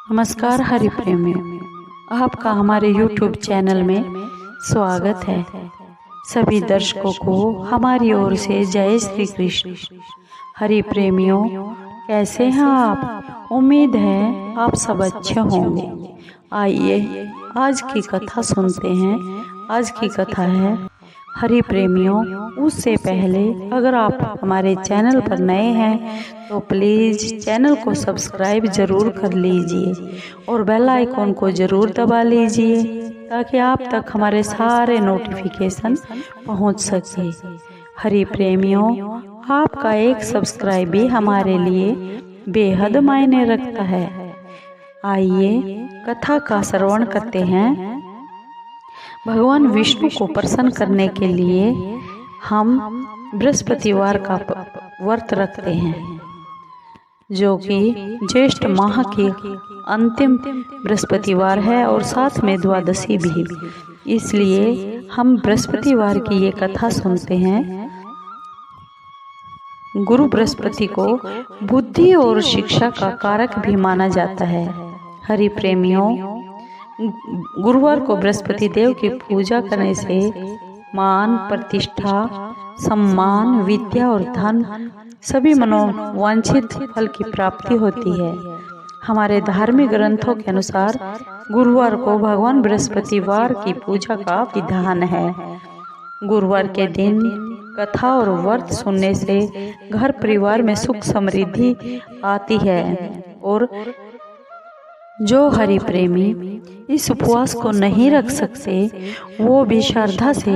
नमस्कार हरि प्रेमियों, आपका हमारे YouTube चैनल में स्वागत है। सभी दर्शकों को हमारी ओर से जय श्री कृष्ण। हरि प्रेमियों, कैसे हैं आप? उम्मीद है आप सब अच्छे होंगे। आइए आज की कथा सुनते हैं। आज की कथा है हरि प्रेमियों, उससे पहले अगर आप हमारे चैनल पर नए हैं तो प्लीज़ चैनल को सब्सक्राइब ज़रूर कर लीजिए और बेल आइकॉन को ज़रूर दबा लीजिए ताकि आप तक हमारे सारे नोटिफिकेशन पहुंच सके। हरि प्रेमियों, आपका एक सब्सक्राइब भी हमारे लिए बेहद मायने रखता है। आइए कथा का श्रवण करते हैं। भगवान विष्णु को प्रसन्न करने के लिए हम बृहस्पतिवार का व्रत रखते हैं, जो कि ज्येष्ठ माह की अंतिम बृहस्पतिवार है और साथ में द्वादशी भी। इसलिए हम बृहस्पतिवार की ये कथा सुनते हैं। गुरु बृहस्पति को बुद्धि और शिक्षा का कारक भी माना जाता है। हरि प्रेमियों, गुरुवार को बृहस्पति देव की पूजा करने से मान, प्रतिष्ठा, सम्मान, विद्या और धन सभी मनोवांछित फल की प्राप्ति होती है। हमारे धार्मिक ग्रंथों के अनुसार गुरुवार को भगवान बृहस्पतिवार की पूजा का विधान है। गुरुवार के दिन कथा और व्रत सुनने से घर परिवार में सुख समृद्धि आती है। और जो हरि प्रेमी इस उपवास को नहीं रख सकते, वो भी श्रद्धा से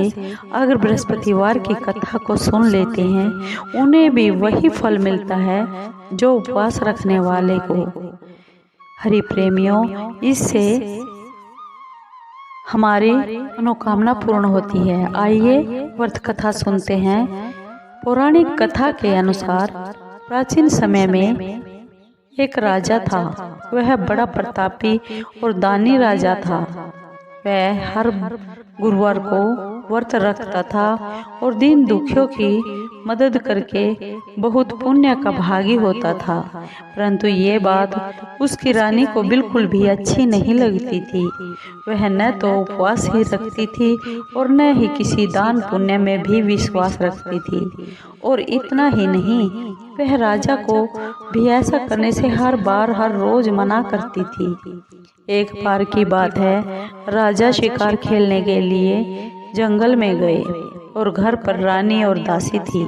अगर बृहस्पतिवार की कथा को सुन लेते हैं, उन्हें भी वही फल मिलता है जो उपवास रखने वाले को। हरि प्रेमियों, इससे हमारी मनोकामना पूर्ण होती है। आइए व्रत कथा सुनते हैं। पौराणिक कथा के अनुसार प्राचीन समय में एक राजा था। वह बड़ा प्रतापी और दानी राजा था। वह हर गुरुवार को व्रत रखता था और दीन दुखियों की मदद करके बहुत पुण्य का भागी होता था। परंतु ये बात उसकी रानी को बिल्कुल भी अच्छी नहीं लगती थी। वह न तो उपवास ही रखती थी और न ही किसी दान पुण्य में भी विश्वास रखती थी। और इतना ही नहीं, वह राजा को भी ऐसा करने से हर रोज मना करती थी। एक बार की बात है, राजा शिकार खेलने के लिए जंगल में गए और घर पर रानी और दासी थी।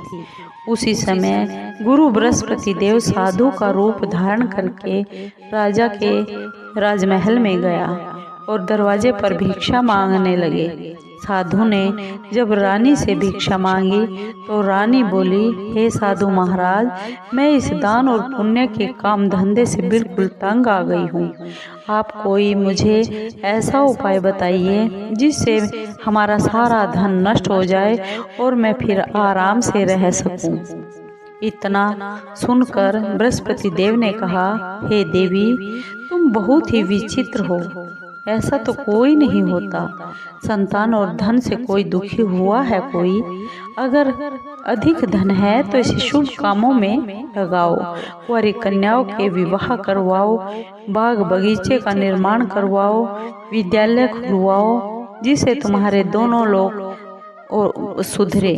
उसी समय गुरु बृहस्पति देव साधु का रूप धारण करके राजा के राजमहल में गया और दरवाजे पर भिक्षा मांगने लगे। साधु ने जब रानी से भिक्षा मांगी तो रानी बोली, हे साधु महाराज, मैं इस दान और पुण्य के काम धंधे से बिल्कुल तंग आ गई हूँ। आप कोई मुझे ऐसा उपाय बताइए जिससे हमारा सारा धन नष्ट हो जाए और मैं फिर आराम से रह सकूं। इतना सुनकर बृहस्पति देव ने कहा, हे देवी, तुम बहुत ही विचित्र हो। ऐसा तो कोई नहीं होता। संतान और धन से कोई दुखी हुआ है कोई? अगर अधिक धन है तो इसे शुभ कामों में लगाओ, कुंवारी कन्याओं के विवाह करवाओ, बाग बगीचे का निर्माण करवाओ, विद्यालय खुलवाओ, जिससे तुम्हारे दोनों लोग और सुधरे।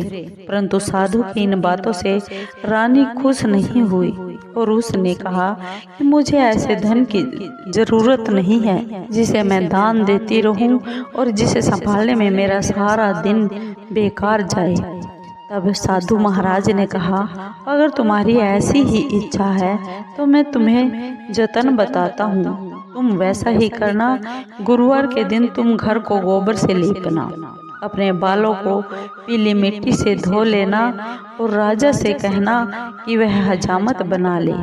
परंतु साधु की इन बातों से रानी खुश नहीं हुई और उसने कहा कि मुझे ऐसे धन की जरूरत नहीं है जिसे मैं दान देती रहूं और जिसे संभालने में मेरा सारा दिन बेकार जाए। तब साधु महाराज ने कहा, अगर तुम्हारी ऐसी ही इच्छा है तो मैं तुम्हें जतन बताता हूँ। तुम वैसा ही करना। गुरुवार के दिन तुम घर को गोबर से लीपना, अपने बालों को पीली मिट्टी से धो लेना और राजा से कहना कि वह हजामत बना ले।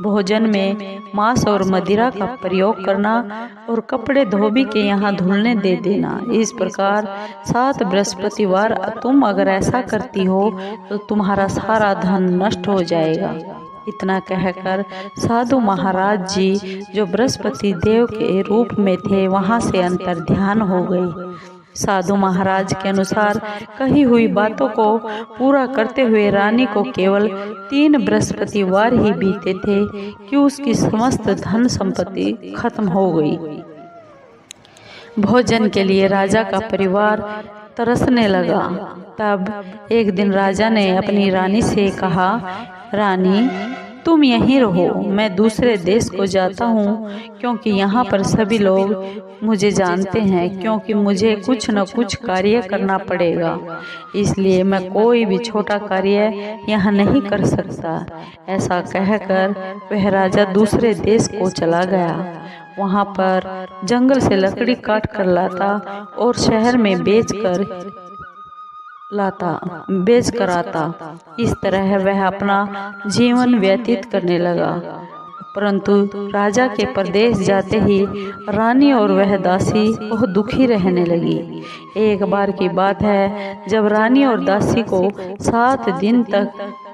भोजन में मांस और मदिरा का प्रयोग करना और कपड़े धोबी के यहाँ धुलने दे देना। इस प्रकार 7 बृहस्पतिवार तुम अगर ऐसा करती हो तो तुम्हारा सारा धन नष्ट हो जाएगा। इतना कहकर साधु महाराज जी, जो बृहस्पति देव के रूप में थे, वहाँ से अंतर ध्यान हो गए। साधु महाराज के अनुसार कही हुई बातों को पूरा करते हुए रानी को केवल 3 बृहस्पतिवार ही बीते थे कि उसकी समस्त धन संपत्ति खत्म हो गई। भोजन के लिए राजा का परिवार तरसने लगा। तब एक दिन राजा ने अपनी रानी से कहा, रानी तुम यहीं रहो, मैं दूसरे देश को जाता हूँ, क्योंकि यहाँ पर सभी लोग मुझे जानते हैं, क्योंकि मुझे कुछ न कुछ कार्य करना पड़ेगा, इसलिए मैं कोई भी छोटा कार्य यहाँ नहीं कर सकता। ऐसा कहकर वह राजा दूसरे देश को चला गया। वहाँ पर जंगल से लकड़ी काट कर लाता और शहर में बेच कर आता। इस तरह वह अपना जीवन व्यतीत करने लगा। परंतु राजा के प्रदेश जाते ही रानी और वह दासी बहुत दुखी रहने लगी। एक बार की बात है, जब रानी और दासी को 7 दिन तक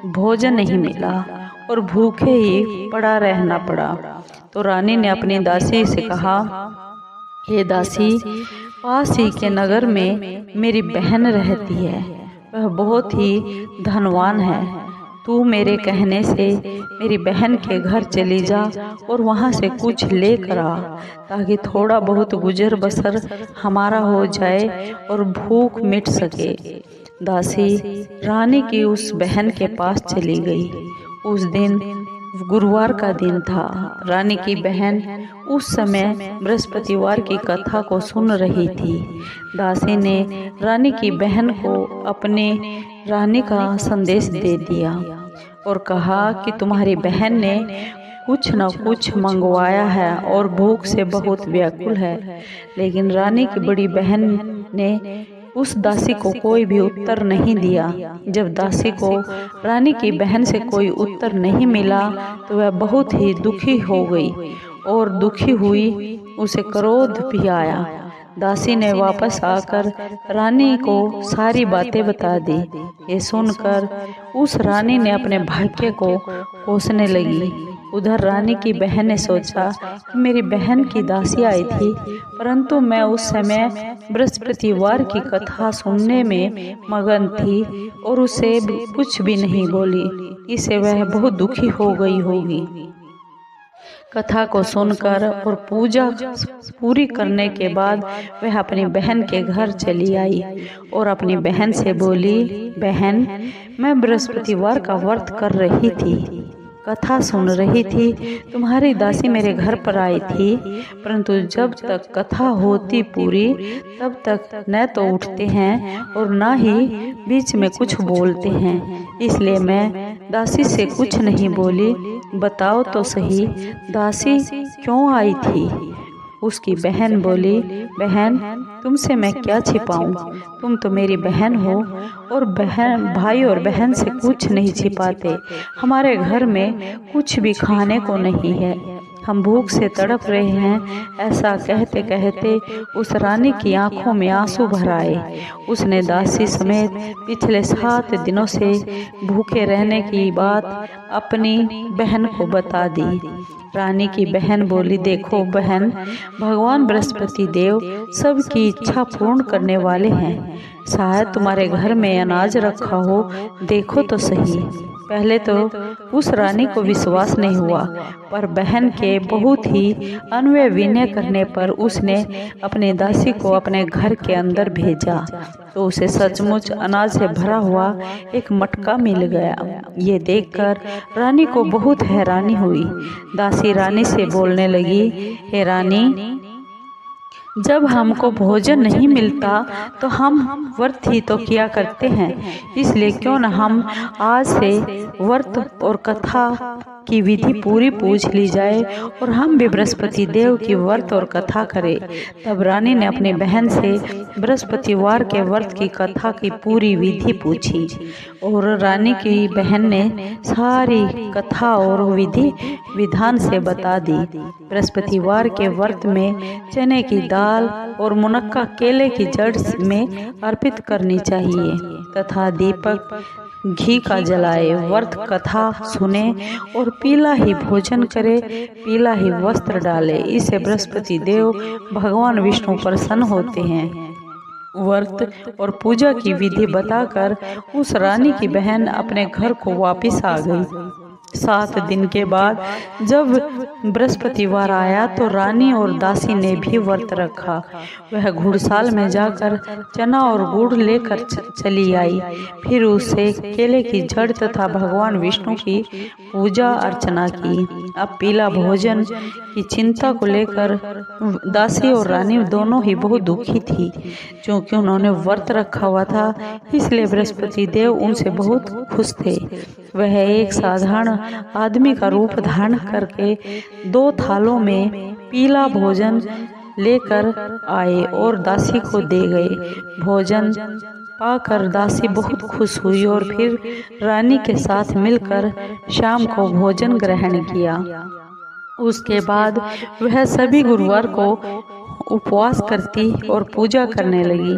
भोजन नहीं मिला और भूखे ही पड़ा रहना पड़ा, तो रानी ने अपनी दासी से कहा, हे दासी, पास ही के नगर में मेरी बहन रहती है, वह बहुत ही धनवान है। तू मेरे कहने से मेरी बहन के घर चली जा और वहाँ से कुछ लेकर आ, ताकि थोड़ा बहुत गुजर बसर हमारा हो जाए और भूख मिट सके। दासी रानी की उस बहन के पास चली गई। उस दिन गुरुवार का दिन था। रानी की बहन उस समय बृहस्पतिवार की कथा को सुन रही थी। दासी ने रानी की बहन को अपने रानी का संदेश दे दिया और कहा कि तुम्हारी बहन ने कुछ न कुछ मंगवाया है और भूख से बहुत व्याकुल है। लेकिन रानी की बड़ी बहन ने उस दासी को कोई भी उत्तर नहीं दिया। जब दासी को रानी की बहन से कोई उत्तर नहीं मिला तो वह बहुत ही दुखी हो गई और दुखी हुई उसे क्रोध भी आया। दासी ने वापस आकर रानी को सारी बातें बता दी। ये सुनकर उस रानी ने अपने भाग्य को कोसने लगी। उधर रानी की बहन ने सोचा कि मेरी बहन की दासी आई थी, परंतु मैं उस समय बृहस्पतिवार की कथा सुनने में मगन थी और उसे कुछ भी नहीं बोली। इससे वह बहुत दुखी हो गई होगी। कथा को सुनकर और पूजा पूरी करने के बाद वह अपनी बहन के घर चली आई और अपनी बहन से बोली, बहन, मैं बृहस्पतिवार का व्रत कर रही थी, कथा सुन रही थी, तुम्हारी दासी मेरे घर पर आई थी, परंतु जब तक कथा होती पूरी तब तक न तो उठते हैं और न ही बीच में कुछ बोलते हैं, इसलिए मैं दासी से कुछ नहीं बोली। बताओ तो सही, दासी क्यों आई थी? उसकी बहन बोली, बहन, तुमसे मैं क्या छिपाऊं? तुम तो मेरी बहन हो और भाई और बहन से कुछ नहीं छिपाते। हमारे घर में कुछ भी खाने को नहीं है, हम भूख से तड़प रहे हैं। ऐसा कहते कहते उस रानी की आंखों में आंसू भर आए। उसने दासी समेत पिछले 7 दिनों से भूखे रहने की बात अपनी बहन को बता दी। रानी की बहन बोली, देखो बहन, भगवान बृहस्पति देव सबकी इच्छा पूर्ण करने वाले हैं। शायद तुम्हारे घर में अनाज रखा हो, देखो तो सही। पहले तो उस रानी को विश्वास नहीं हुआ, पर बहन के बहुत ही अनवय विनय करने पर उसने अपनी दासी को अपने घर के अंदर भेजा, तो उसे सचमुच अनाज से भरा हुआ एक मटका मिल गया। ये देखकर रानी को बहुत हैरानी हुई। दासी रानी से बोलने लगी, हे रानी, जब हमको भोजन नहीं मिलता तो हम व्रत ही तो किया करते हैं, इसलिए क्यों न हम आज से व्रत और कथा की विधि पूरी पूछ ली जाए और हम भी बृहस्पति देव की व्रत और कथा करें। तब रानी ने अपनी बहन से बृहस्पतिवार के व्रत की कथा की पूरी विधि पूछी और रानी की बहन ने सारी कथा और विधि विधान से बता दी। बृहस्पतिवार के व्रत में चने की दाल और मुनक्का केले की जड़ में अर्पित करनी चाहिए तथा दीपक घी का जलाए, व्रत कथा सुने और पीला ही भोजन करे, पीला ही वस्त्र डाले। इससे बृहस्पति देव भगवान विष्णु प्रसन्न होते हैं। व्रत और पूजा की विधि बताकर उस रानी की बहन अपने घर को वापस आ गई। 7 दिन के बाद जब बृहस्पतिवार आया तो रानी और दासी ने भी व्रत रखा। वह घुड़साल में जाकर चना और गुड़ लेकर चली आई। फिर उसे केले की जड़ तथा भगवान विष्णु की पूजा अर्चना की। अब पीला भोजन की चिंता को लेकर दासी और रानी दोनों ही बहुत दुखी थी। क्योंकि उन्होंने व्रत रखा हुआ था, इसलिए बृहस्पति देव उनसे बहुत खुश थे। वह एक साधारण आदमी का रूप धारण करके 2 थालों में पीला भोजन लेकर आए और दासी को दे गए। भोजन पाकर दासी बहुत खुश हुई और फिर रानी के साथ मिलकर शाम को भोजन ग्रहण किया। उसके बाद वह सभी गुरुवार को उपवास करती और पूजा करने लगी।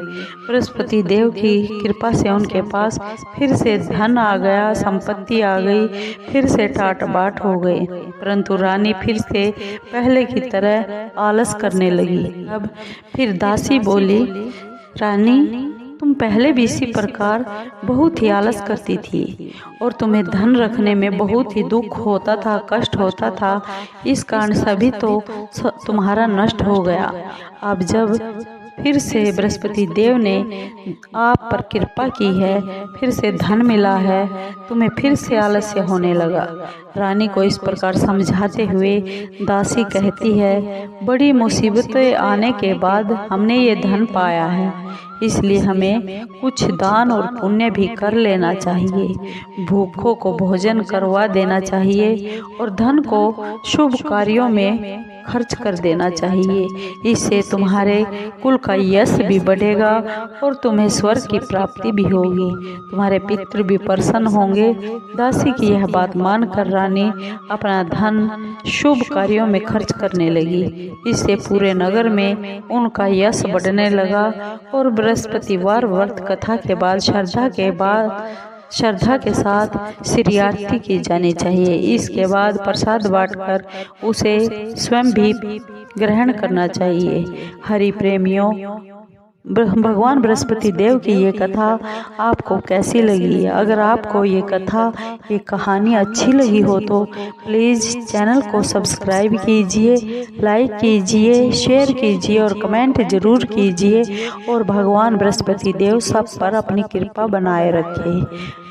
बृहस्पति देव की कृपा से उनके पास फिर से धन आ गया, संपत्ति आ गई, फिर से टाट बाट हो गए। परंतु रानी फिर से पहले की तरह आलस करने लगी। अब फिर दासी बोली, रानी तुम पहले भी इसी प्रकार बहुत ही आलस करती थी और तुम्हें धन रखने में बहुत ही दुख होता था, कष्ट होता था। इस कारण सभी तो तुम्हारा नष्ट हो गया। अब जब फिर से बृहस्पति देव ने आप पर कृपा की है, फिर से धन मिला है, तुम्हें फिर से आलस्य होने लगा। रानी को इस प्रकार समझाते हुए दासी कहती है, बड़ी मुसीबतें आने के बाद हमने ये धन पाया है, इसलिए हमें कुछ दान और पुण्य भी कर लेना चाहिए। भूखों को भोजन करवा देना चाहिए और धन को शुभ कार्यों में खर्च कर देना चाहिए। इससे तुम्हारे कुल का यश भी बढ़ेगा और तुम्हें स्वर्ग की प्राप्ति भी होगी। तुम्हारे पितृ भी प्रसन्न होंगे। दासी की यह बात मानकर रानी अपना धन शुभ कार्यों में खर्च करने लगी। इससे पूरे नगर में उनका यश बढ़ने लगा। और बृहस्पतिवार व्रत कथा के बाद श्रद्धा के साथ श्री आरती की जानी चाहिए। इसके बाद प्रसाद बांटकर उसे स्वयं भी ग्रहण करना चाहिए। हरि प्रेमियों, भगवान बृहस्पति देव की ये कथा आपको कैसी लगी? अगर आपको ये कथा, ये कहानी अच्छी लगी हो तो प्लीज़ चैनल को सब्सक्राइब कीजिए, लाइक कीजिए, शेयर कीजिए और कमेंट ज़रूर कीजिए। और भगवान बृहस्पति देव सब पर अपनी कृपा बनाए रखे।